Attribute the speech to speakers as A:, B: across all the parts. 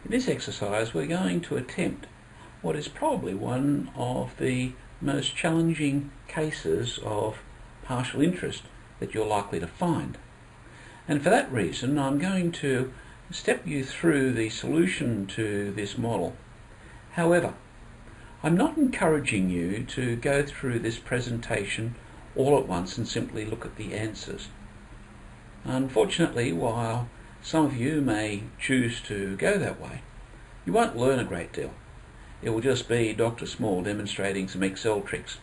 A: In this exercise we're going to attempt what is probably one of the most challenging cases of partial interest that you're likely to find. And for that reason I'm going to step you through the solution to this model. However, I'm not encouraging you to go through this presentation all at once and simply look at the answers. Unfortunately, while some of you may choose to go that way, you won't learn a great deal. It will just be Dr. Small demonstrating some Excel tricks.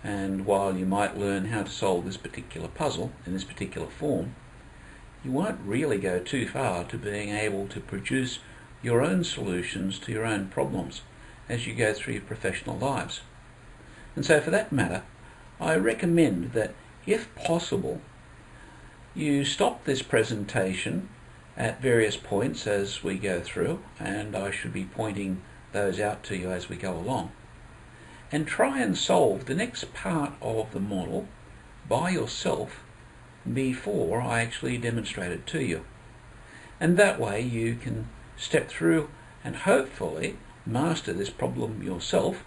A: And while you might learn how to solve this particular puzzle in this particular form, you won't really go too far to being able to produce your own solutions to your own problems as you go through your professional lives. And so for that matter, I recommend that if possible, you stop this presentation at various points as we go through, and I should be pointing those out to you as we go along, and try and solve the next part of the model by yourself before I actually demonstrate it to you. And that way you can step through and hopefully master this problem yourself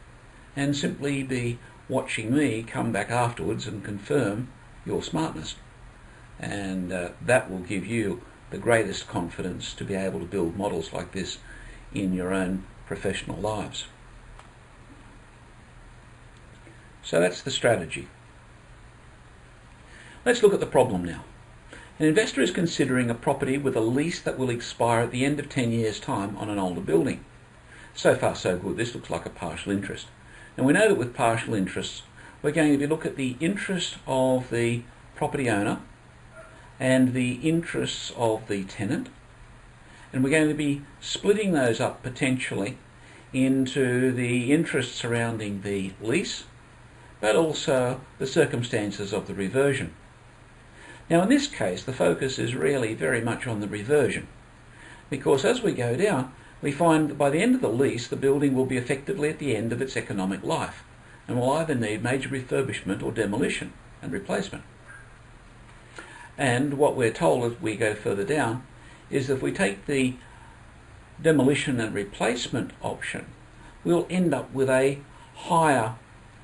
A: and simply be watching me come back afterwards and confirm your smartness. And that will give you the greatest confidence to be able to build models like this in your own professional lives. So that's the strategy. Let's look at the problem now. An investor is considering a property with a lease that will expire at the end of 10 years' time on an older building. So far so good. This looks like a partial interest. And we know that with partial interests we're going to look at the interest of the property owner and the interests of the tenant, and we're going to be splitting those up potentially into the interests surrounding the lease, but also the circumstances of the reversion. Now in this case the focus is really very much on the reversion, because as we go down we find that by the end of the lease the building will be effectively at the end of its economic life and will either need major refurbishment or demolition and replacement. And what we're told as we go further down is that if we take the demolition and replacement option, we'll end up with a higher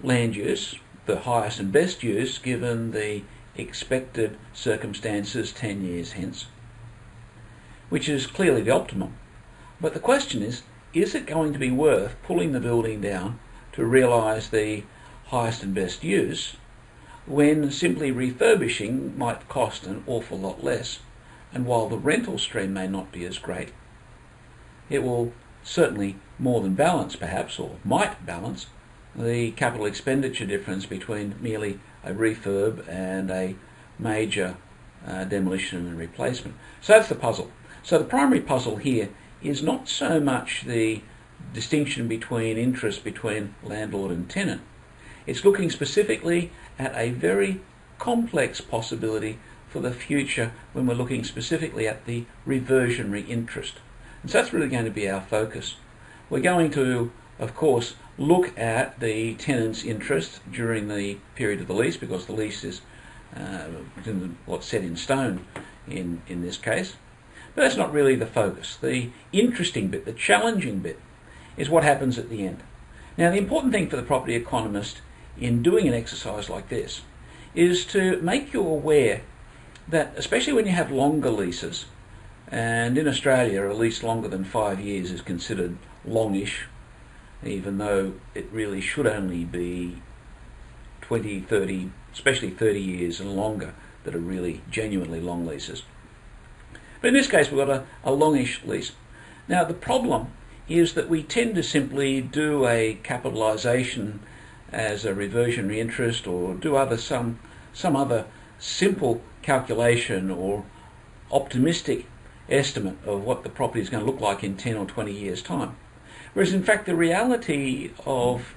A: land use, the highest and best use given the expected circumstances 10 years hence, which is clearly the optimum. But the question is it going to be worth pulling the building down to realise the highest and best use when simply refurbishing might cost an awful lot less, and while the rental stream may not be as great, it will certainly more than balance perhaps, or might balance, the capital expenditure difference between merely a refurb and a major demolition and replacement. So that's the puzzle. So the primary puzzle here is not so much the distinction between interest between landlord and tenant. It's looking specifically at a very complex possibility for the future when we're looking specifically at the reversionary interest. And so that's really going to be our focus. We're going to, of course, look at the tenant's interest during the period of the lease, because the lease is what's set in stone in this case. But that's not really the focus. The interesting bit, the challenging bit, is what happens at the end. Now the important thing for the property economist in doing an exercise like this is to make you aware that, especially when you have longer leases, and in Australia a lease longer than 5 years is considered longish, even though it really should only be 20, 30, especially 30 years and longer that are really genuinely long leases. But in this case we've got a longish lease. Now the problem is that we tend to simply do a capitalisation as a reversionary interest, or do some other simple calculation or optimistic estimate of what the property is going to look like in 10 or 20 years' time. Whereas in fact the reality of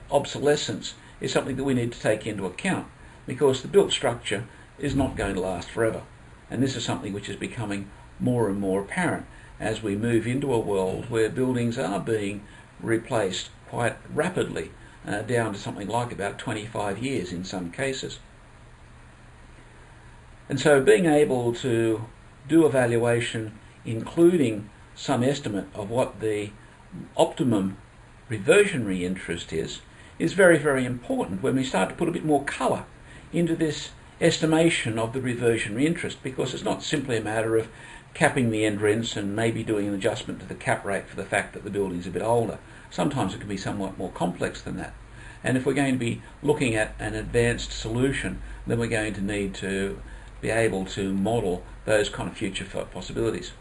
A: obsolescence is something that we need to take into account, because the built structure is not going to last forever. And this is something which is becoming more and more apparent as we move into a world where buildings are being replaced quite rapidly, down to something like about 25 years in some cases. And so being able to do a valuation including some estimate of what the optimum reversionary interest is very, very important when we start to put a bit more colour into this estimation of the reversionary interest, because it's not simply a matter of capping the end rents and maybe doing an adjustment to the cap rate for the fact that the building's a bit older. Sometimes it can be somewhat more complex than that. And if we're going to be looking at an advanced solution, then we're going to need to be able to model those kind of future possibilities.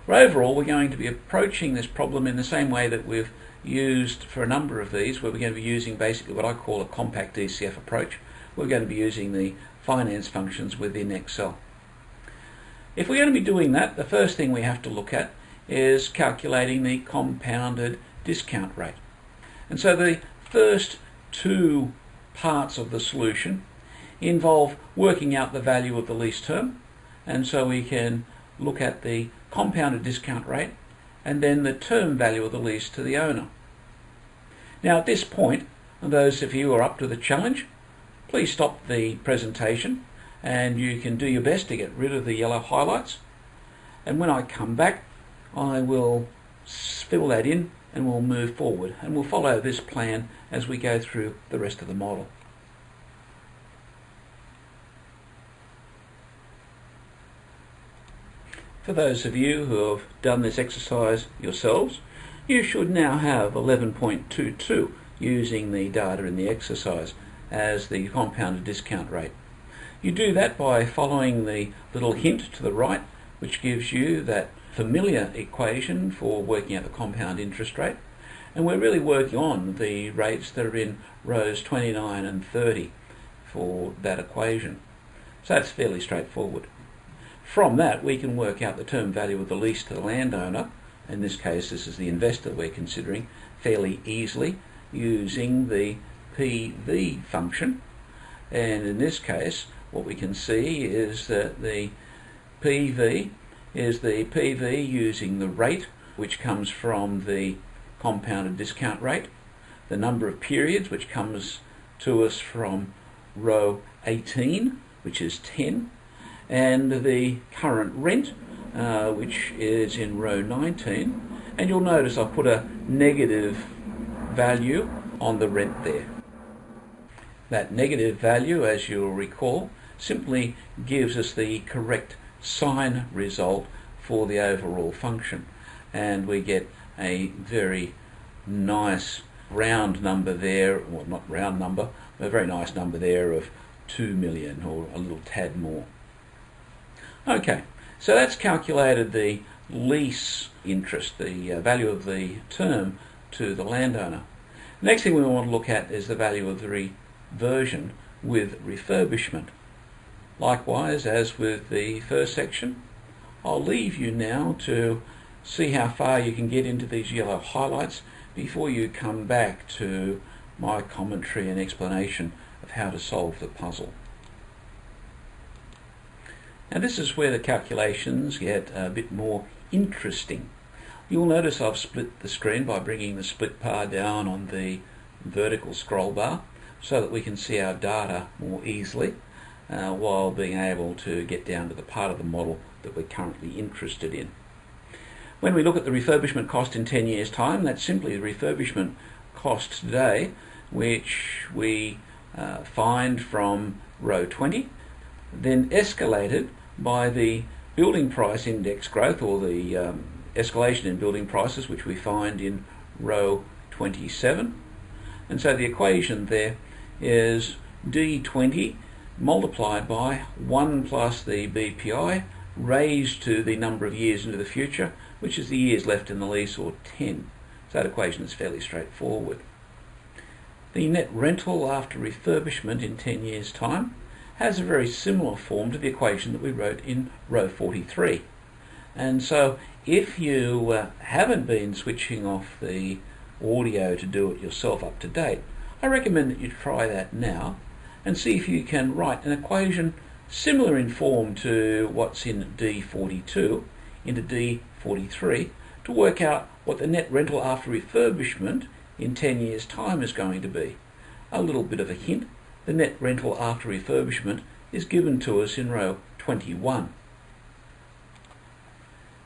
A: But overall, we're going to be approaching this problem in the same way that we've used for a number of these, where we're going to be using basically what I call a compact DCF approach. We're going to be using the finance functions within Excel. If we're going to be doing that, the first thing we have to look at is calculating the compounded discount rate. And so the first two parts of the solution involve working out the value of the lease term, and so we can look at the compounded discount rate and then the term value of the lease to the owner. Now at this point, those of you who are up to the challenge, please stop the presentation and you can do your best to get rid of the yellow highlights, and when I come back I will fill that in and we'll move forward, and we'll follow this plan as we go through the rest of the model. For those of you who have done this exercise yourselves, you should now have 11.22 using the data in the exercise as the compounded discount rate. You do that by following the little hint to the right, which gives you that familiar equation for working out the compound interest rate, and we're really working on the rates that are in rows 29 and 30 for that equation. So that's fairly straightforward. From that we can work out the term value of the lease to the landowner. In this case this is the investor we're considering, fairly easily using the PV function, and in this case what we can see is that the PV is the PV using the rate, which comes from the compounded discount rate, the number of periods, which comes to us from row 18, which is 10, and the current rent, which is in row 19, and you'll notice I've put a negative value on the rent there. That negative value, as you'll recall, simply gives us the correct sign result for the overall function, and we get a very nice round number there, well not round number, but a very nice number there of 2 million or a little tad more. Okay, so that's calculated the lease interest, the value of the term to the landowner. Next thing we want to look at is the value of the reversion with refurbishment. Likewise, as with the first section, I'll leave you now to see how far you can get into these yellow highlights before you come back to my commentary and explanation of how to solve the puzzle. Now this is where the calculations get a bit more interesting. You'll notice I've split the screen by bringing the split bar down on the vertical scroll bar so that we can see our data more easily while being able to get down to the part of the model that we're currently interested in. When we look at the refurbishment cost in 10 years' time, that's simply the refurbishment cost today, which we find from row 20, then escalated by the building price index growth, or the escalation in building prices, which we find in row 27. And so the equation there is D20 multiplied by 1 plus the BPI raised to the number of years into the future, which is the years left in the lease, or 10. So that equation is fairly straightforward. The net rental after refurbishment in 10 years' time has a very similar form to the equation that we wrote in row 43. And so if you haven't been switching off the audio to do it yourself up to date, I recommend that you try that now and see if you can write an equation similar in form to what's in D42 into D43 to work out what the net rental after refurbishment in 10 years' time is going to be. A little bit of a hint, the net rental after refurbishment is given to us in row 21.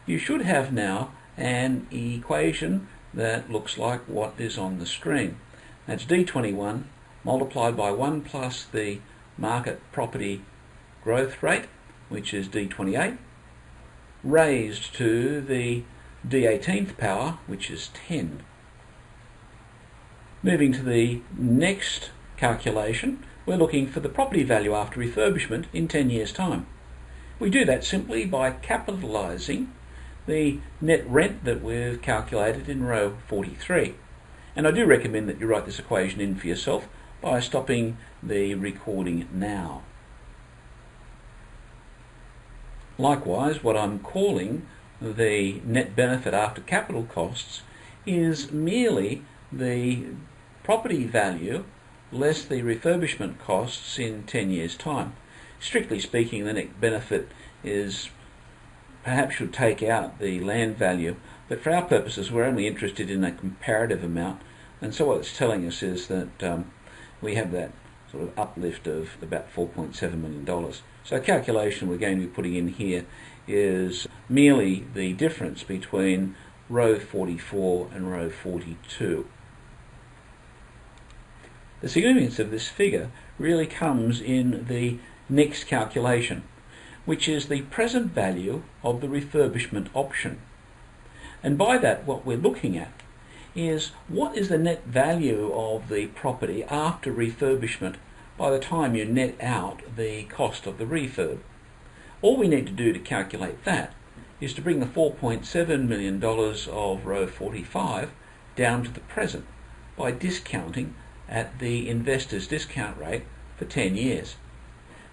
A: You should have now an equation that looks like what is on the screen. That's D21 multiplied by 1 plus the market property growth rate, which is D28, raised to the D18th power, which is 10. Moving to the next calculation, we're looking for the property value after refurbishment in 10 years' time. We do that simply by capitalising the net rent that we've calculated in row 43. And I do recommend that you write this equation in for yourself by stopping the recording now. Likewise, what I'm calling the net benefit after capital costs is merely the property value less the refurbishment costs in 10 years' time. Strictly speaking, the net benefit is perhaps should take out the land value, but for our purposes we're only interested in a comparative amount, and so what it's telling us is that we have that sort of uplift of about $4.7 million. So a calculation we're going to be putting in here is merely the difference between row 44 and row 42. The significance of this figure really comes in the next calculation, which is the present value of the refurbishment option. And by that, what we're looking at is what is the net value of the property after refurbishment by the time you net out the cost of the refurb. All we need to do to calculate that is to bring the $4.7 million of row 45 down to the present by discounting at the investor's discount rate for 10 years.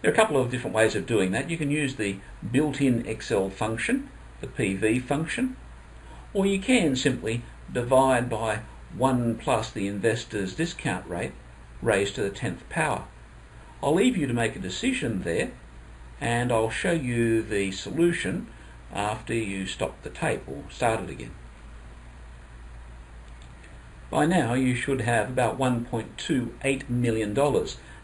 A: There are a couple of different ways of doing that. You can use the built-in Excel function, the PV function, or you can simply divide by 1 plus the investor's discount rate raised to the 10th power. I'll leave you to make a decision there, and I'll show you the solution after you stop the tape or start it again. By now you should have about $1.28 million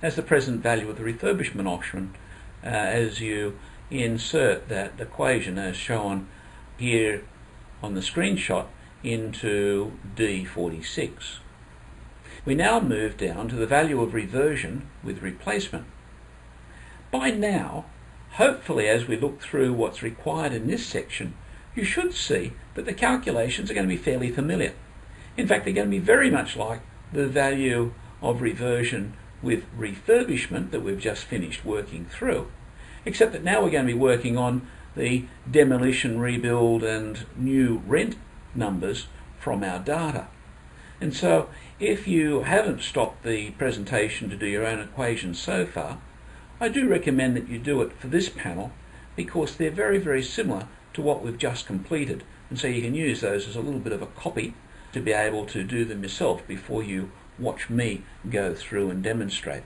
A: as the present value of the refurbishment option as you insert that equation as shown here on the screenshot into D46. We now move down to the value of reversion with replacement. By now, hopefully as we look through what's required in this section, you should see that the calculations are going to be fairly familiar. In fact, they're going to be very much like the value of reversion with refurbishment that we've just finished working through, except that now we're going to be working on the demolition, rebuild and new rent numbers from our data. And so if you haven't stopped the presentation to do your own equations so far, I do recommend that you do it for this panel because they're very, very similar to what we've just completed, and so you can use those as a little bit of a copy to be able to do them yourself before you watch me go through and demonstrate.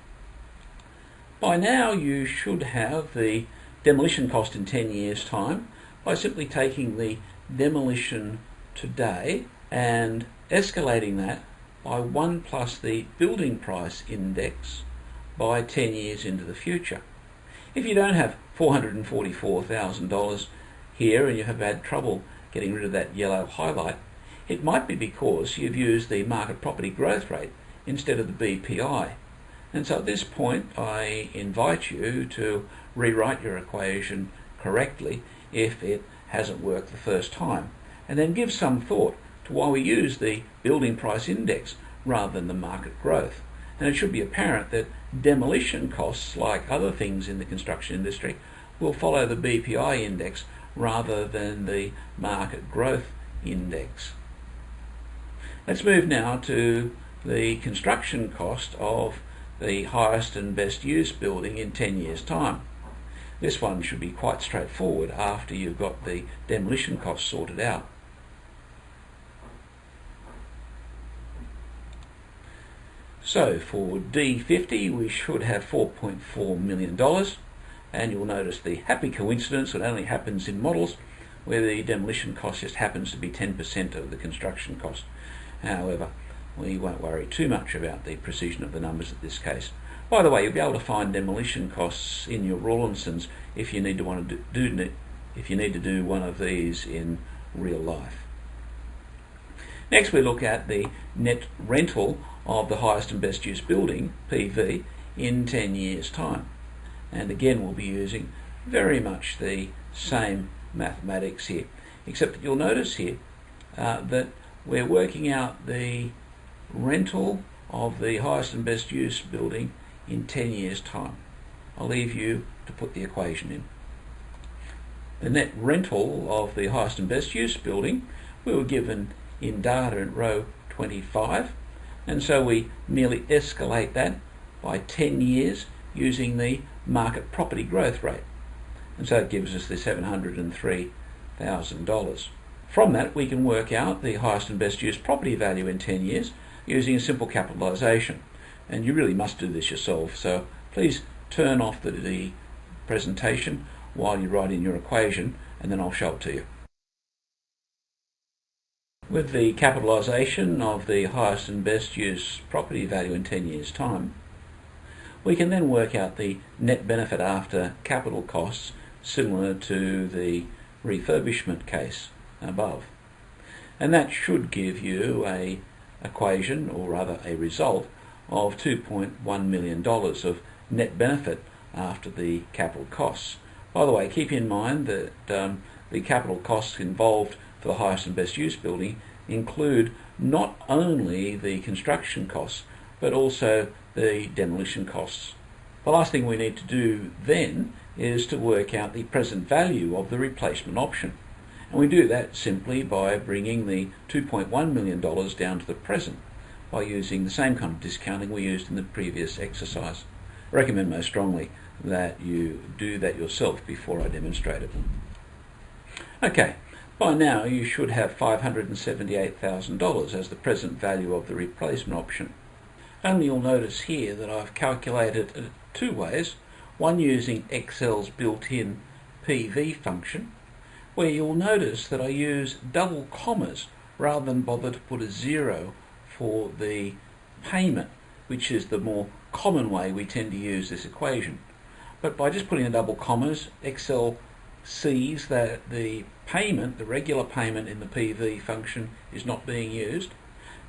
A: By now you should have the demolition cost in 10 years' time by simply taking the demolition today and escalating that by 1 plus the building price index by 10 years into the future. If you don't have $444,000 here and you have had trouble getting rid of that yellow highlight, it might be because you've used the market property growth rate instead of the BPI. And so at this point I invite you to rewrite your equation correctly if it hasn't worked the first time, and then give some thought to why we use the building price index rather than the market growth. And it should be apparent that demolition costs, like other things in the construction industry, will follow the BPI index rather than the market growth index. Let's move now to the construction cost of the highest and best use building in 10 years' time. This one should be quite straightforward after you've got the demolition costs sorted out. So for D50 we should have $4.4 million, and you'll notice the happy coincidence that only happens in models where the demolition cost just happens to be 10% of the construction cost. However, we won't worry too much about the precision of the numbers in this case. By the way, you'll be able to find demolition costs in your Rawlinsons if you need to do one of these in real life. Next we look at the net rental of the highest and best use building, PV, in 10 years' time. And again we'll be using very much the same mathematics here, except that you'll notice here that we're working out the rental of the highest and best use building in 10 years' time. I'll leave you to put the equation in. The net rental of the highest and best use building we were given in data in row 25, and so we merely escalate that by 10 years using the market property growth rate, and so it gives us the $703,000. From that we can work out the highest and best use property value in 10 years using a simple capitalisation, and you really must do this yourself, so please turn off the presentation while you write in your equation, and then I'll show it to you. With the capitalisation of the highest and best use property value in 10 years' time, we can then work out the net benefit after capital costs similar to the refurbishment case above. And that should give you a equation, or rather a result, of $2.1 million of net benefit after the capital costs. By the way, keep in mind that the capital costs involved for the highest and best use building include not only the construction costs but also the demolition costs. The last thing we need to do then is to work out the present value of the replacement option, and we do that simply by bringing the $2.1 million down to the present by using the same kind of discounting we used in the previous exercise. I recommend most strongly that you do that yourself before I demonstrate it. Okay, by now you should have $578,000 as the present value of the replacement option. Only you'll notice here that I've calculated it two ways, one using Excel's built-in PV function, where you'll notice that I use double commas rather than bother to put a zero for the payment, which is the more common way we tend to use this equation. But by just putting the double commas, Excel sees that the payment, the regular payment in the PV function, is not being used,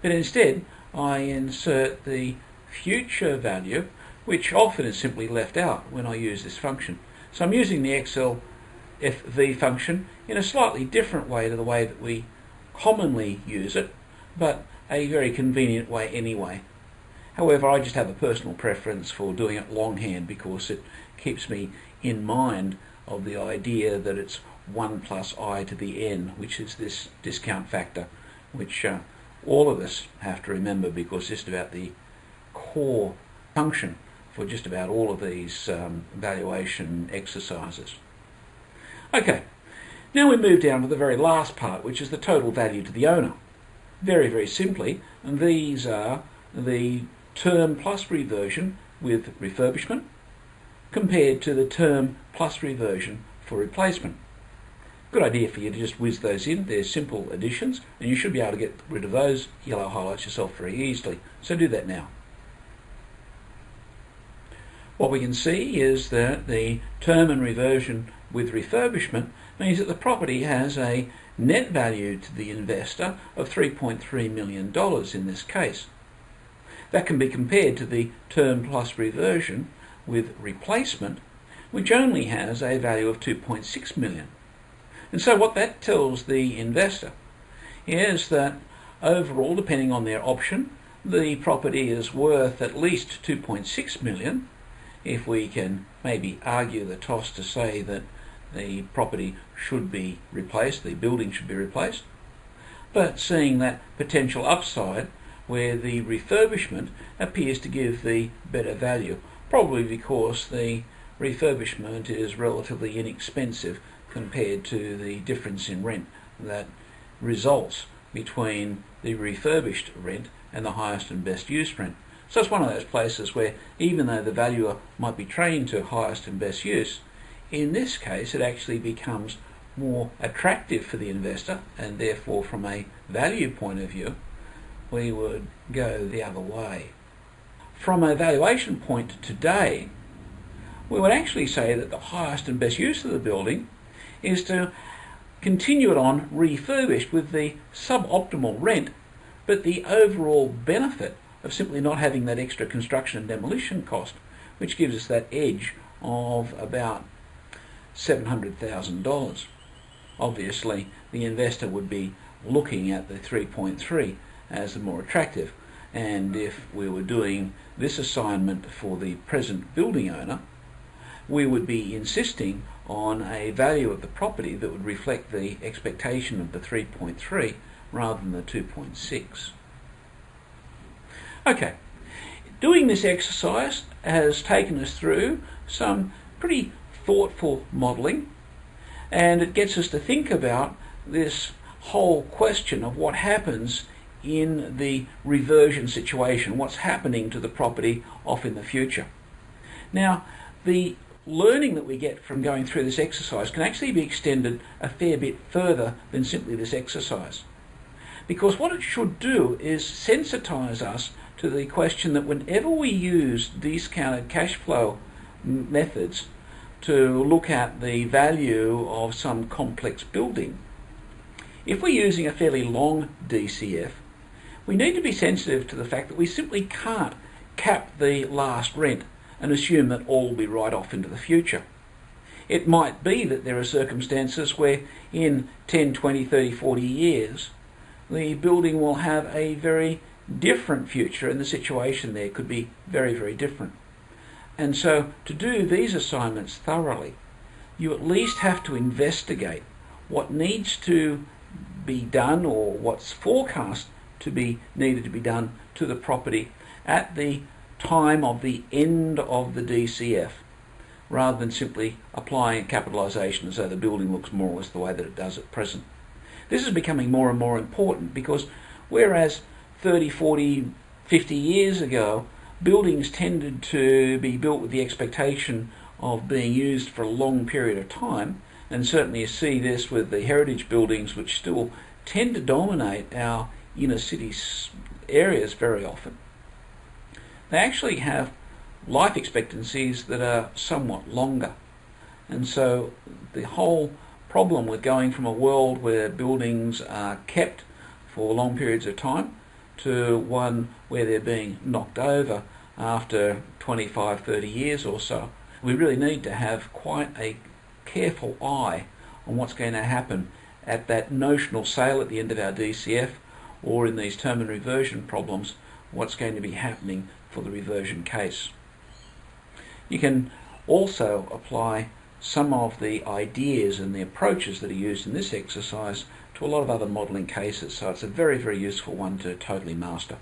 A: but instead I insert the future value, which often is simply left out when I use this function. So I'm using the Excel FV function in a slightly different way to the way that we commonly use it, but a very convenient way anyway. However, I just have a personal preference for doing it longhand because it keeps me in mind of the idea that it's 1 plus I to the n, which is this discount factor, which all of us have to remember because it's just about the core function for just about all of these valuation exercises. Okay, now we move down to the very last part, which is the total value to the owner. Very, very simply, and these are the term plus reversion with refurbishment compared to the term plus reversion for replacement. Good idea for you to just whiz those in. They're simple additions, and you should be able to get rid of those yellow highlights yourself very easily. So do that now. What we can see is that the term and reversion with refurbishment means that the property has a net value to the investor of $3.3 million in this case. That can be compared to the term plus reversion with replacement, which only has a value of $2.6 million. And so what that tells the investor is that overall, depending on their option, the property is worth at least $2.6 million, if we can maybe argue the toss to say that the property should be replaced, the building should be replaced. But seeing that potential upside where the refurbishment appears to give the better value, probably because the refurbishment is relatively inexpensive compared to the difference in rent that results between the refurbished rent and the highest and best use rent. So it's one of those places where even though the valuer might be trained to highest and best use, in this case it actually becomes more attractive for the investor, and therefore from a value point of view we would go the other way. From a valuation point today, we would actually say that the highest and best use of the building is to continue it on refurbished with the suboptimal rent but the overall benefit of simply not having that extra construction and demolition cost, which gives us that edge of about $700,000. Obviously, the investor would be looking at the 3.3 as the more attractive, and if we were doing this assignment for the present building owner, we would be insisting on a value of the property that would reflect the expectation of the 3.3 rather than the 2.6. Okay, doing this exercise has taken us through some pretty thoughtful modelling, and it gets us to think about this whole question of what happens in the reversion situation, what's happening to the property off in the future. Now, the learning that we get from going through this exercise can actually be extended a fair bit further than simply this exercise. Because what it should do is sensitise us to the question that whenever we use discounted cash flow methods to look at the value of some complex building, if we're using a fairly long DCF, we need to be sensitive to the fact that we simply can't cap the last rent and assume that all will be right off into the future. It might be that there are circumstances where in 10, 20, 30, 40 years, the building will have a very different future, and the situation there could be very, very different. And so to do these assignments thoroughly, you at least have to investigate what needs to be done or what's forecast to be needed to be done to the property at the time of the end of the DCF, rather than simply applying capitalisation as though the building looks more or less the way that it does at present. This is becoming more and more important because whereas 30, 40, 50 years ago, buildings tended to be built with the expectation of being used for a long period of time, and certainly you see this with the heritage buildings, which still tend to dominate our inner city areas very often. They actually have life expectancies that are somewhat longer. And so the whole problem with going from a world where buildings are kept for long periods of time to one where they're being knocked over after 25, 30 years or so, we really need to have quite a careful eye on what's going to happen at that notional sale at the end of our DCF, or in these term and reversion problems, what's going to be happening for the reversion case. You can also apply some of the ideas and the approaches that are used in this exercise to a lot of other modelling cases, so it's a very, very useful one to totally master.